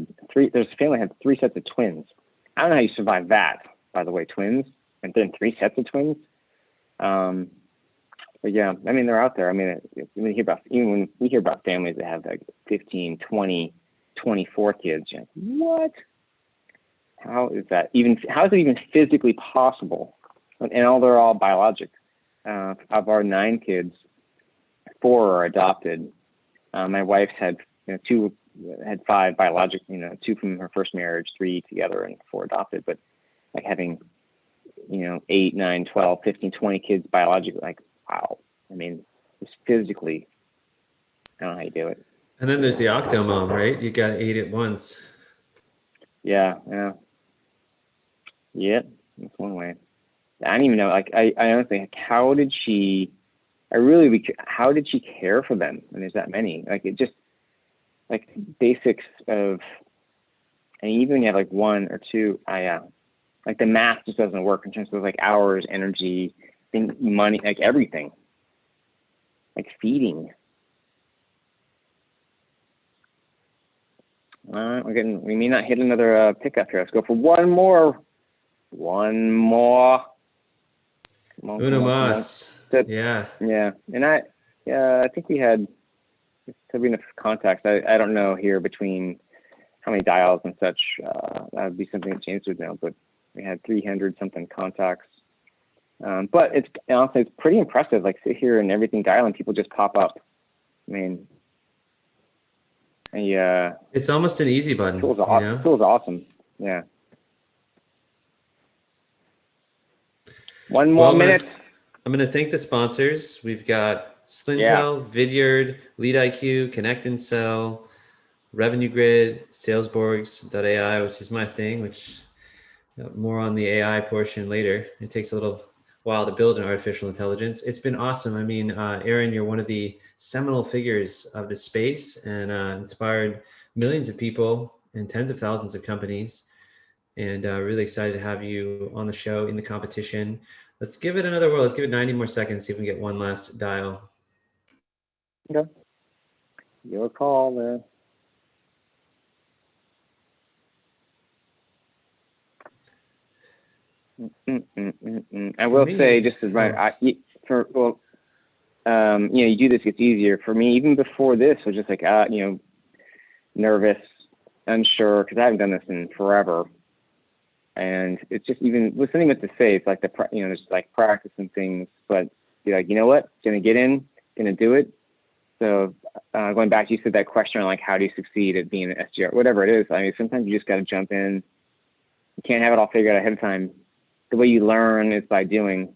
had 3 sets of twins. I don't know how you survive that, by the way, twins, and then 3 sets of twins. But yeah, I mean, they're out there. I mean, when we hear about families that have like 15, 20, 24 kids, you're like, what? How is it even physically possible? And they're all biologic. Of our 9 kids, 4 are adopted. My wife's had 5 biologic, 2 from her first marriage, 3 together, and 4 adopted. But like having 8, 9, 12, 15, 20 kids biologically, like, wow. I mean, just physically, I don't know how you do it. And then there's the octo mom, right? You got 8 at once. Yeah. That's one way. I don't even know. Like, I honestly, like, how did she care for them when there's that many? Like, it just, like, basics of, and even when you have like 1 or 2, like the math just doesn't work in terms of like hours, energy, money, like everything, like feeding. All right, we may not hit another pickup here. Let's go for one more. Uno mas. Yeah. And I think we had, could be enough contacts. I don't know here between how many dials and such. That would be something that James would know, but we had 300 something contacts. But honestly, it's pretty impressive. Like, sit here and everything dialing, people just pop up. I mean, it's almost an easy button. Tool's awesome. Yeah. One more minute. I'm going to thank the sponsors. We've got Slintel, Vidyard, LeadIQ, Connect and Sell, Revenue Grid, Salesborgs.ai, which is my thing, which more on the AI portion later. It takes a little while to build an artificial intelligence. It's been awesome. I mean, Aaron, you're one of the seminal figures of this space and inspired millions of people and tens of thousands of companies. And really excited to have you on the show in the competition. Let's give it another whirl. Let's give it 90 more seconds, see if we can get one last dial. Okay. Your call, man. I will say, just as you do this, it's easier for me. Even before this, I was just like, nervous, unsure, because I haven't done this in forever. And it's just even listening with the faith, like just like practicing things, but be like, you know what, gonna get in, gonna do it. So going back, you said that question on like, how do you succeed at being an SDR, whatever it is. I mean, sometimes you just got to jump in. You can't have it all figured out ahead of time. The way you learn is by doing.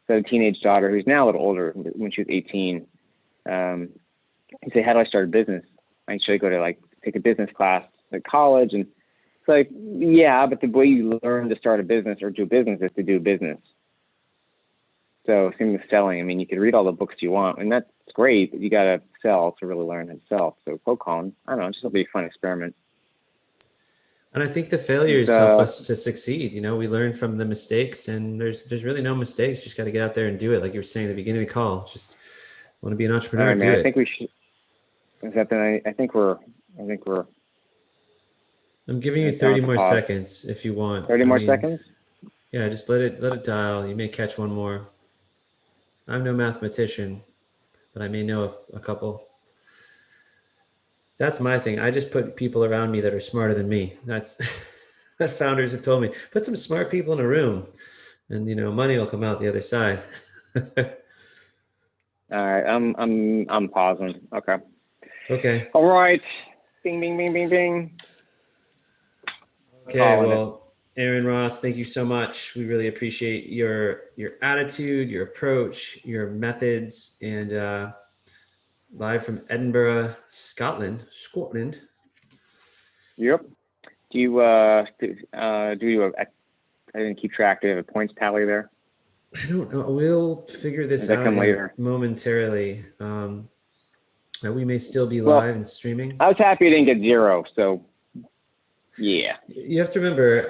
So a teenage daughter who's now a little older, when she was 18, he said, how do I start a business? Should I go to like take a business class at college? And it's like, yeah, but the way you learn to start a business or do business is to do business. So same with selling. I mean, you can read all the books you want, and that's great, but you got to sell to really learn how to sell. So cold calling, I don't know, it's just a be a fun experiment. And I think the failures help us to succeed. You know, we learn from the mistakes, and there's really no mistakes. You just got to get out there and do it. Like you were saying at the beginning of the call, just want to be an entrepreneur. All right, man, I think we should. Is that the? I think we're. I'm giving you 30 more seconds if you want. 30 more seconds? Yeah, just let it dial. You may catch one more. I'm no mathematician, but I may know a couple. That's my thing. I just put people around me that are smarter than me. That's what founders have told me. Put some smart people in a room, and money will come out the other side. All right, I'm pausing. Okay. Okay. All right. Bing, bing, bing, bing, bing. Okay. Well, Aaron Ross, thank you so much. We really appreciate your attitude, your approach, your methods, and live from Edinburgh, Scotland. Yep. Do you I didn't keep track. Do you have a points tally there? I don't know. We'll figure this out later momentarily. We may still be live and streaming. I was happy you didn't get 0. So, yeah. You have to remember,